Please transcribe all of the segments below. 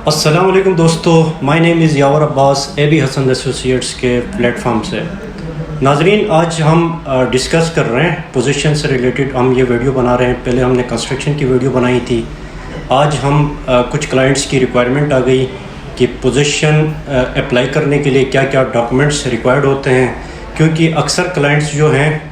अस्सलाम वालेकुम दोस्तों, my name is Yawar Abbas AB Hasan associates के प्लेटफॉर्म से। नाजरीन, आज हम डिस्कस कर रहे हैं पोजीशन से रिलेटेड। हम ये वीडियो बना रहे हैं। पहले हमने कंस्ट्रक्शन की वीडियो बनाई थी। आज हम कुछ क्लाइंट्स की रिक्वायरमेंट आ गई कि पोजीशन अप्लाई करने के लिए क्या क्या डॉक्यूमेंट्स रिक्वायर्ड होते हैं, क्योंकि अक्सर क्लाइंट्स जो हैं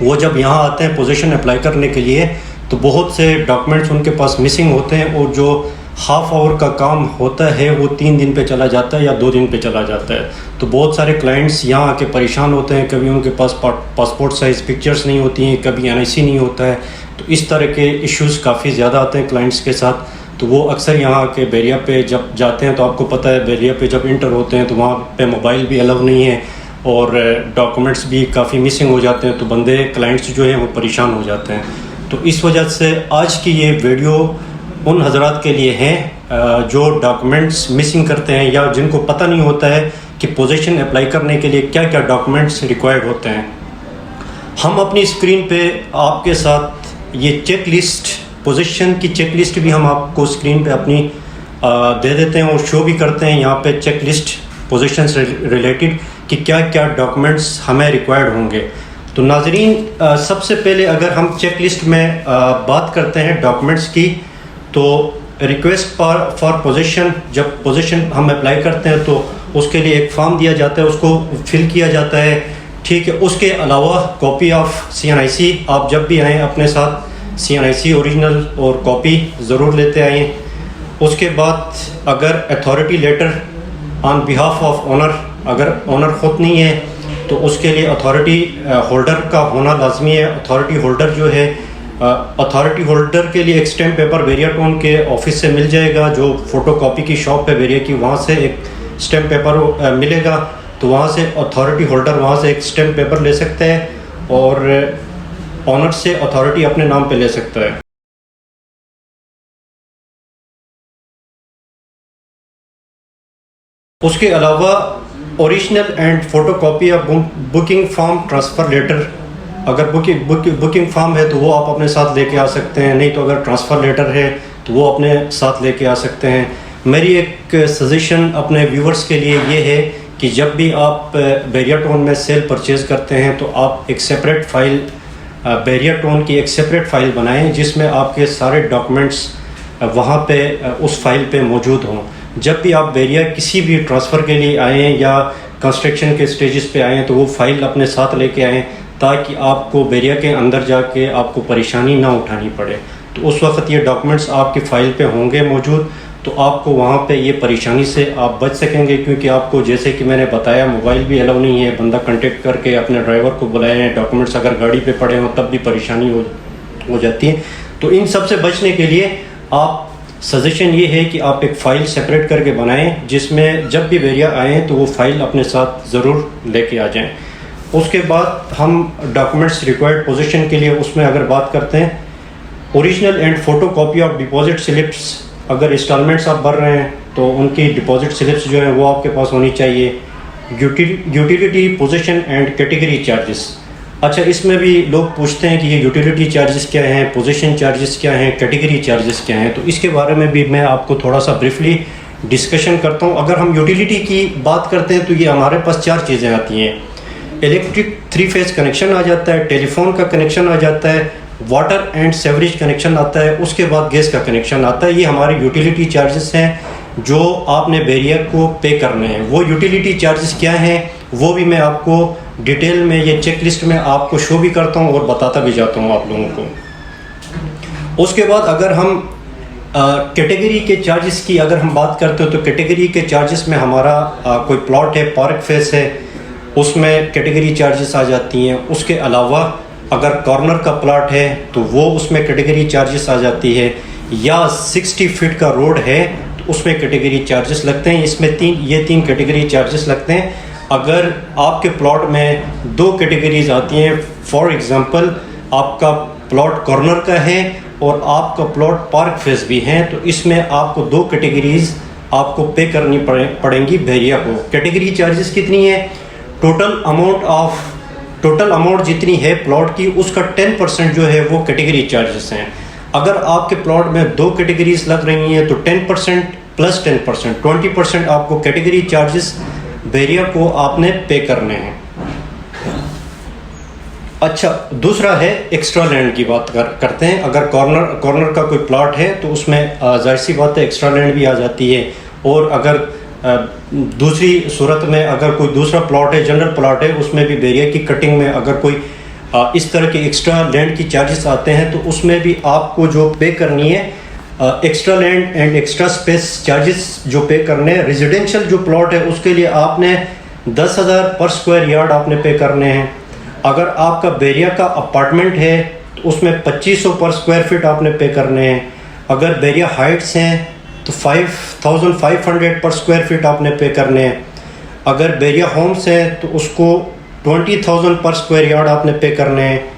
वो जब यहाँ आते हैं पोजीशन अप्लाई करने के लिए तो बहुत से डॉक्यूमेंट्स उनके पास मिसिंग होते हैं और जो हाफ आवर का काम होता है वो 3 दिन पे चला जाता है या 2 दिन पे चला जाता है। तो बहुत सारे क्लाइंट्स यहाँ आके परेशान होते हैं। कभी उनके पास पासपोर्ट साइज़ पिक्चर्स नहीं होती हैं, कभी NIC नहीं होता है। तो इस तरह के इश्यूज़ काफ़ी ज़्यादा आते हैं क्लाइंट्स के साथ। तो वो अक्सर यहाँ आके बैरिया पे जब जाते हैं तो आपको पता है बैरिया पे जब इंटर होते हैं तो वहाँ पे मोबाइल भी अलाउ नहीं है और डॉक्यूमेंट्स भी काफ़ी मिसिंग हो जाते हैं। तो बंदे क्लाइंट्स जो हैं वो परेशान हो जाते हैं। तो इस वजह से आज की ये वीडियो उन हजरात के लिए हैं जो डॉक्यूमेंट्स मिसिंग करते हैं या जिनको पता नहीं होता है कि पोजीशन अप्लाई करने के लिए क्या क्या डॉक्यूमेंट्स रिक्वायर्ड होते हैं। हम अपनी स्क्रीन पे आपके साथ ये चेक लिस्ट, पोजीशन की चेक लिस्ट भी हम आपको स्क्रीन पे अपनी दे देते हैं और शो भी करते हैं यहाँ पे चेक लिस्ट पोजीशन से रिलेटेड कि क्या क्या डॉक्यूमेंट्स हमें रिक्वायर्ड होंगे। तो नाजरीन, सबसे पहले अगर हम चेक लिस्ट में बात करते हैं डॉक्यूमेंट्स की, तो रिक्वेस्ट फॉर पोजीशन, जब पोजीशन हम अप्लाई करते हैं तो उसके लिए एक फॉर्म दिया जाता है, उसको फिल किया जाता है। ठीक है, उसके अलावा कॉपी ऑफ CNIC, आप जब भी आएँ अपने साथ CNIC ओरिजिनल और कॉपी ज़रूर लेते आएँ। उसके बाद अगर authority later on behalf of owner, अगर ओनर ख़ुद नहीं है तो उसके लिए अथॉरिटी होल्डर का होना लाजमी है। अथॉरिटी होल्डर जो है, अथॉरिटी होल्डर के लिए एक स्टैम्प पेपर वेरियाटोन के ऑफिस से मिल जाएगा, जो फ़ोटोकॉपी की शॉप है वेरिया की, वहाँ से एक स्टैम्प पेपर मिलेगा। तो वहाँ से अथॉरिटी होल्डर वहाँ से एक स्टैम्प पेपर ले सकता है और ऑनर से अथॉरिटी अपने नाम पे ले सकता है। उसके अलावा original and photocopy of booking form transfer letter, अगर बुकिंग फॉर्म है तो वो आप अपने साथ लेके आ सकते हैं, नहीं तो अगर ट्रांसफ़र लेटर है तो वो अपने साथ लेके आ सकते हैं। मेरी एक सजेशन अपने व्यूवर्स के लिए ये है कि जब भी आप बैरियाटोन में सेल परचेज़ करते हैं तो आप एक सेपरेट फ़ाइल, बैरियाटोन की एक सेपरेट फ़ाइल बनाएं जिसमें आपके सारे डॉक्यूमेंट्स वहाँ पे उस फाइल पे मौजूद हों। जब भी आप बैरिया किसी भी ट्रांसफ़र के लिए आएँ या कंस्ट्रक्शन के स्टेजेस पे आएँ तो वो फ़ाइल अपने साथ लेके आएँ ताकि आपको बैरिया के अंदर जाके आपको परेशानी ना उठानी पड़े। तो उस वक्त ये डॉक्यूमेंट्स आपकी फ़ाइल पे होंगे मौजूद, तो आपको वहाँ पे ये परेशानी से आप बच सकेंगे। क्योंकि आपको जैसे कि मैंने बताया मोबाइल भी अलाउ नहीं है, बंदा कांटेक्ट करके अपने ड्राइवर को बुलाए हैं, डॉक्यूमेंट्स अगर गाड़ी पे पड़े हों तब भी परेशानी हो जाती है। तो इन सब से बचने के लिए आप सजेशन ये है कि आप एक फ़ाइल सेपरेट करके बनाएं जिसमें जब भी बैरिया आएँ तो वो फ़ाइल अपने साथ ज़रूर लेके आ जाएँ। उसके बाद हम डॉक्यूमेंट्स रिक्वायर्ड पोजीशन के लिए उसमें अगर बात करते हैं, original and photo copy of deposit slips, अगर इंस्टॉलमेंट्स आप भर रहे हैं तो उनकी डिपॉजिट स्लिप्स जो है वो आपके पास होनी चाहिए। Utility position and category charges, अच्छा इसमें भी लोग पूछते हैं कि ये यूटिलिटी चार्जेस क्या हैं, पोजीशन चार्जेस क्या हैं, कैटेगरी चार्जेस क्या हैं। तो इसके बारे में भी मैं आपको थोड़ा सा ब्रीफली डिस्कशन करता हूँ। अगर हम यूटिलिटी की बात करते हैं तो ये हमारे पास 4 चीज़ें आती हैं। इलेक्ट्रिक 3 फेज कनेक्शन आ जाता है, टेलीफोन का कनेक्शन आ जाता है, वाटर एंड सेवरेज कनेक्शन आता है, उसके बाद गैस का कनेक्शन आता है। ये हमारे यूटिलिटी चार्जेस हैं जो आपने बैरिया को पे करने हैं। वो यूटिलिटी चार्जेस क्या हैं वो भी मैं आपको डिटेल में ये चेक लिस्ट में आपको शो भी करता हूँ और बताता भी जाता हूँ आप लोगों को। उसके बाद अगर हम कैटेगरी के चार्जेस की अगर हम बात करते हो तो कैटेगरी के चार्जेस में हमारा कोई प्लॉट है, पार्क फेस है, उसमें कैटेगरी चार्जेस आ जाती हैं। उसके अलावा अगर कॉर्नर का प्लॉट है तो वो उसमें कैटेगरी चार्जेस आ जाती है, या 60 फीट का रोड है तो उसमें कैटेगरी चार्जेस लगते हैं। इसमें ये तीन कैटेगरी चार्जेस लगते हैं। अगर आपके प्लॉट में 2 कैटेगरीज आती हैं, फॉर एग्जांपल आपका प्लॉट कॉर्नर का है और आपका प्लॉट पार्क फेस भी है, तो इसमें आपको 2 कैटेगरीज आपको पे करनी पड़ेंगी बैरिया को। कैटेगरी चार्जेस कितनी है? टोटल अमाउंट जितनी है प्लॉट की उसका 10% जो है वो कैटेगरी चार्जेस हैं। अगर आपके प्लॉट में 2 कैटेगरीज लग रही हैं तो 10% प्लस 10%, 20% आपको कैटेगरी चार्जेस बैरिया को आपने पे करने हैं। अच्छा, दूसरा है एक्स्ट्रा लैंड की बात करते हैं। अगर कॉर्नर का कोई प्लॉट है तो उसमें जाहिर सी बात है एक्स्ट्रा लैंड भी आ जाती है। और अगर दूसरी सूरत में अगर कोई दूसरा प्लॉट है, जनरल प्लॉट है, उसमें भी बैरिया की कटिंग में अगर कोई इस तरह के एक्स्ट्रा लैंड की चार्जेस आते हैं तो उसमें भी आपको जो पे करनी है extra land and extra space charges जो पे करने हैं। रेजिडेंशियल जो प्लॉट है उसके लिए आपने 10,000 पर स्क्वायर यार्ड आपने पे करने हैं। अगर आपका बैरिया का अपार्टमेंट है तो उसमें 2500 पर स्क्वायर फीट आपने पे करने हैं। अगर बैरिया हाइट्स हैं तो 5500 पर स्क्वायर फीट आपने पे करने हैं। अगर बैरिया होम्स हैं तो उसको 20,000 पर स्क्वायर यार्ड आपने पे करने हैं।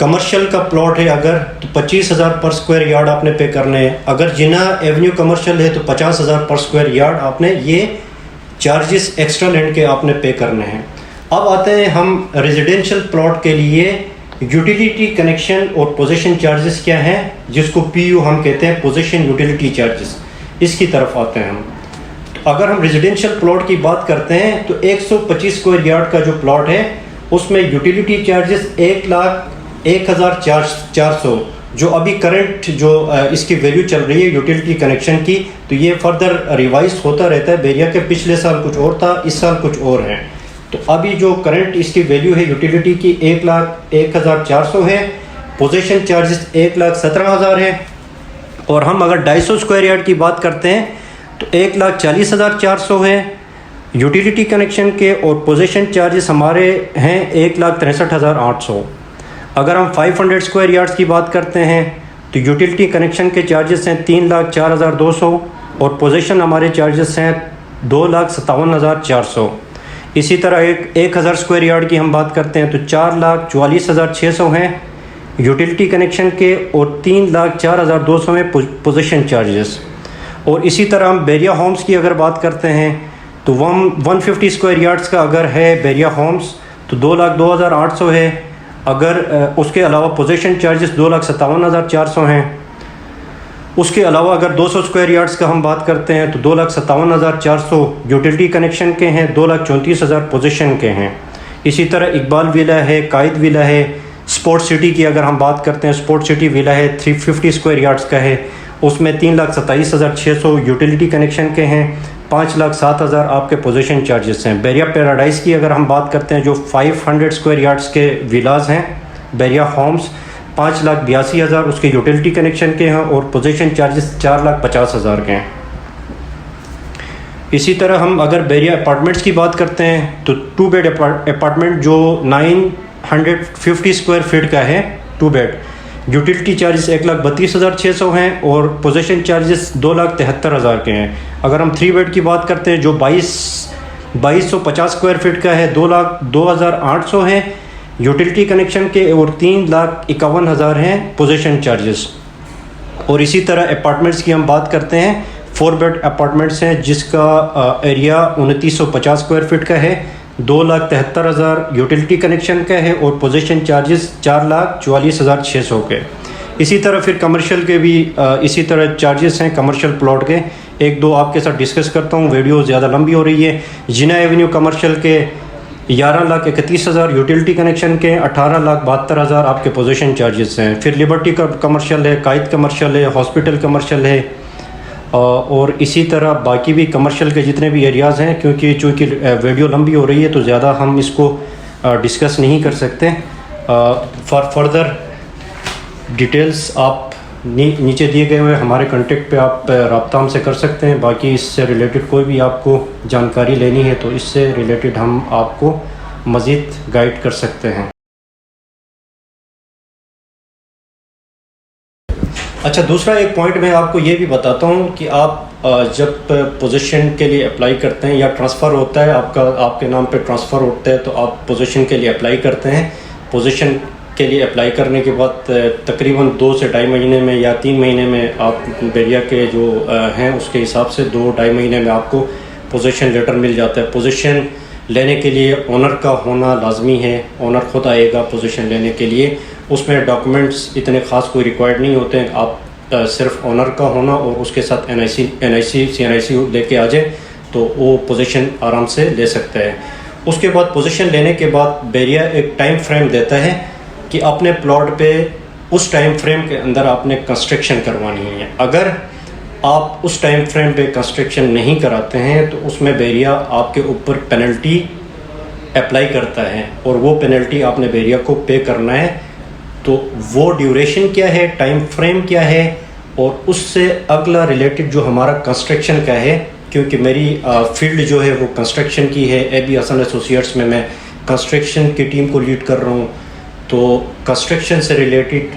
कमर्शियल का प्लॉट है अगर तो 25,000 पर स्क्वायर यार्ड आपने पे करने हैं। अगर जिना एवेन्यू कमर्शियल है तो 50,000 पर स्क्वायर यार्ड आपने ये चार्जेस एक्स्ट्रा लैंड के आपने पे करने हैं। अब आते हैं हम रेजिडेंशियल प्लॉट के लिए यूटिलिटी कनेक्शन और पोजीशन चार्जेस क्या हैं, जिसको पीयू हम कहते हैं, पोजीशन यूटिलिटी चार्जेस। इसकी तरफ आते हैं हम। तो अगर हम रेजिडेंशियल प्लॉट की बात करते हैं तो 125 स्क्वायर यार्ड का जो प्लॉट है उसमें यूटिलिटी चार्जेस 1,01,400 जो अभी करंट जो इसकी वैल्यू चल रही है यूटिलिटी कनेक्शन की, तो ये फर्दर रिवाइज होता रहता है। बैरिया के पिछले साल कुछ और था, इस साल कुछ और है। तो अभी जो करंट इसकी वैल्यू है यूटिलिटी की 1,01,400 है। पोजीशन चार्जेस 1,17,000 है। और हम अगर 250 स्क्वायर यार्ड की बात करते हैं तो 1,40,400 है यूटिलिटी कनेक्शन के, और पोजीशन चार्जेस हमारे हैं 1,63,800। अगर हम 500 स्क्वायर यार्ड्स की बात करते हैं तो यूटिलिटी कनेक्शन के चार्जेस हैं 3,04,200 और पोजीशन हमारे चार्जेस हैं 2,57,400। इसी तरह 1,000 स्क्वायर यार्ड की हम बात करते हैं तो 4,44,600 हैं यूटिलिटी कनेक्शन के और 3,04,200 में पोजीशन चार्जेस। और इसी तरह हम बैरिया होम्स की अगर बात करते हैं तो 150 स्क्वायर यार्ड्स का अगर है बैरिया होम्स तो 2,02,800 है। अगर उसके अलावा पोजीशन चार्जेस 2,57,400 हैं। उसके अलावा अगर 200 स्क्वायर यार्ड्स का हम बात करते हैं तो 2,57,400 यूटिलिटी कनेक्शन के हैं, 2,34,000 पोजीशन के हैं। इसी तरह इकबाल विला है, कायद विला है। स्पोर्ट सिटी की अगर हम बात करते हैं, स्पोर्ट सिटी विला है 350 स्क्वायर यार्ड्स का है, उसमें 3,27,600 यूटिलिटी कनेक्शन के हैं, 5,07,000 आपके पोजीशन चार्जेस हैं। बैरिया पैराडाइज की अगर हम बात करते हैं जो 500 स्क्वायर यार्ड्स के विलाज हैं बैरिया होम्स, 5,82,000 उसके यूटिलिटी कनेक्शन के हैं और पोजीशन चार्जेस 4,50,000 के हैं। इसी तरह हम अगर बैरिया अपार्टमेंट्स की बात करते हैं तो 2 बेड अपार्टमेंट जो 950 स्क्वायर फीट का है 2 बेड, यूटिलिटी चार्जेस 1,32,600 हैं और पोजीशन चार्जेस 2,73,000 के हैं। अगर हम 3 बेड की बात करते हैं जो 2250 स्क्वायर फीट का है 2,02,800 है यूटिलिटी कनेक्शन के और 3,51,000 हैं पोजीशन चार्जेस। और इसी तरह अपार्टमेंट्स की हम बात करते हैं, 4 बेड अपार्टमेंट्स हैं जिसका एरिया 2950 स्क्वायर फीट का है, 2,73,000 यूटिलिटी कनेक्शन का है और पोजीशन चार्जेस 4,44,600 के। इसी तरह फिर कमर्शियल के भी इसी तरह चार्जेस हैं कमर्शियल प्लॉट के। एक दो आपके साथ डिस्कस करता हूँ, वीडियो ज़्यादा लंबी हो रही है। जिना एवेन्यू कमर्शियल के 11,31,000 यूटिलिटी कनेक्शन के, 18,72,000 आपके पोजीशन चार्जेस हैं। फिर लिबर्टी का कमर्शियल है, कायद कमर्शियल है, हॉस्पिटल कमर्शियल है और इसी तरह बाकी भी कमर्शियल के जितने भी एरियाज़ हैं। क्योंकि चूँकि वीडियो लंबी हो रही है तो ज़्यादा हम इसको डिस्कस नहीं कर सकते। फॉर फर्दर डिटेल्स आप नीचे दिए गए हुए हमारे कांटेक्ट पे आप रब्ता हमसे कर सकते हैं। बाकी इससे रिलेटेड कोई भी आपको जानकारी लेनी है तो इससे रिलेटेड हम आपको मज़ीद गाइड कर सकते हैं। अच्छा, दूसरा एक पॉइंट मैं आपको ये भी बताता हूँ कि आप जब पोजीशन के लिए अप्लाई करते हैं या ट्रांसफ़र होता है आपके नाम पे ट्रांसफ़र होता है तो आप पोजीशन के लिए अप्लाई करते हैं। पोजीशन के लिए अप्लाई करने के बाद तकरीबन 2 से 2.5 महीने में या 3 महीने में आप बैरिया के जो हैं उसके हिसाब से 2-2.5 महीने में आपको पोजीशन लेटर मिल जाता है। पोजीशन लेने के लिए ओनर का होना लाजमी है, ओनर खुद आएगा पोजीशन लेने के लिए। उसमें डॉक्यूमेंट्स इतने ख़ास कोई रिक्वायर्ड नहीं होते हैं, आप सिर्फ ओनर का होना और उसके साथ NIC CNIC लेके आ जाए तो वो पोजीशन आराम से ले सकता है। उसके बाद पोजीशन लेने के बाद बैरिया एक टाइम फ्रेम देता है कि अपने प्लॉट पे उस टाइम फ्रेम के अंदर आपने कंस्ट्रक्शन करवानी है। अगर आप उस टाइम फ्रेम पे कंस्ट्रक्शन नहीं कराते हैं तो उसमें बैरिया आपके ऊपर पेनल्टी अप्लाई करता है और वो पेनल्टी आपने बैरिया को पे करना है। तो वो ड्यूरेशन क्या है, टाइम फ्रेम क्या है और उससे अगला रिलेटेड जो हमारा कंस्ट्रक्शन का है, क्योंकि मेरी फील्ड जो है वो कंस्ट्रक्शन की है। AB हसन एसोसिएट्स में मैं कंस्ट्रक्शन की टीम को लीड कर रहा हूँ। तो कंस्ट्रक्शन से रिलेटेड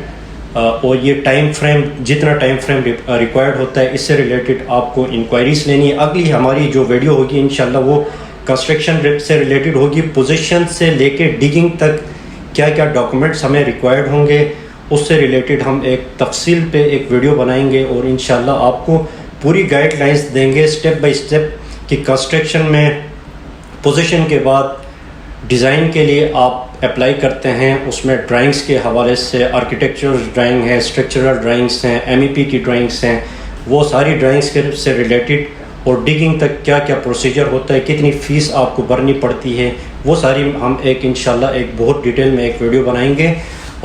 और ये टाइम फ्रेम, जितना टाइम फ्रेम रिक्वायर्ड होता है, इससे रिलेटेड आपको इंक्वायरीज लेनी है। अगली हमारी जो वीडियो होगी इंशाल्लाह वो कंस्ट्रक्शन से रिलेटेड होगी। पोजीशन से लेके डिगिंग तक क्या क्या डॉक्यूमेंट्स हमें रिक्वायर्ड होंगे, उससे रिलेटेड हम एक तफसील पे एक वीडियो बनाएंगे और इंशाल्लाह आपको पूरी गाइडलाइंस देंगे स्टेप बाय स्टेप कि कंस्ट्रक्शन में पोजीशन के बाद डिज़ाइन के लिए आप अप्लाई करते हैं, उसमें ड्राइंग्स के हवाले से आर्किटेक्चरल ड्राइंग है, स्ट्रक्चरल ड्राइंग्स हैं, MEP की ड्राइंग्स हैं, वो सारी ड्राइंग्स के से रिलेटेड और डिगिंग तक क्या क्या प्रोसीजर होता है, कितनी फ़ीस आपको भरनी पड़ती है, वो सारी हम एक इंशाल्लाह एक बहुत डिटेल में एक वीडियो बनाएंगे।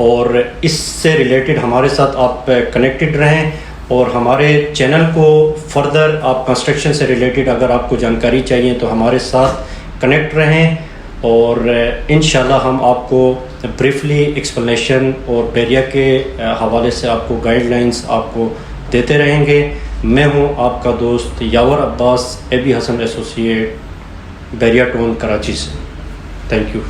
और इससे रिलेटेड हमारे साथ आप कनेक्टेड रहें और हमारे चैनल को फर्दर आप कंस्ट्रक्शन से रिलेटेड अगर आपको जानकारी चाहिए तो हमारे साथ कनेक्ट रहें और इंशाल्लाह हम आपको ब्रीफली एक्सप्लेनेशन और बैरिया के हवाले से आपको गाइडलाइंस आपको देते रहेंगे। मैं हूं आपका दोस्त Yawar Abbas, AB Hasan associate, Bairia town, Karachi से। Thank you.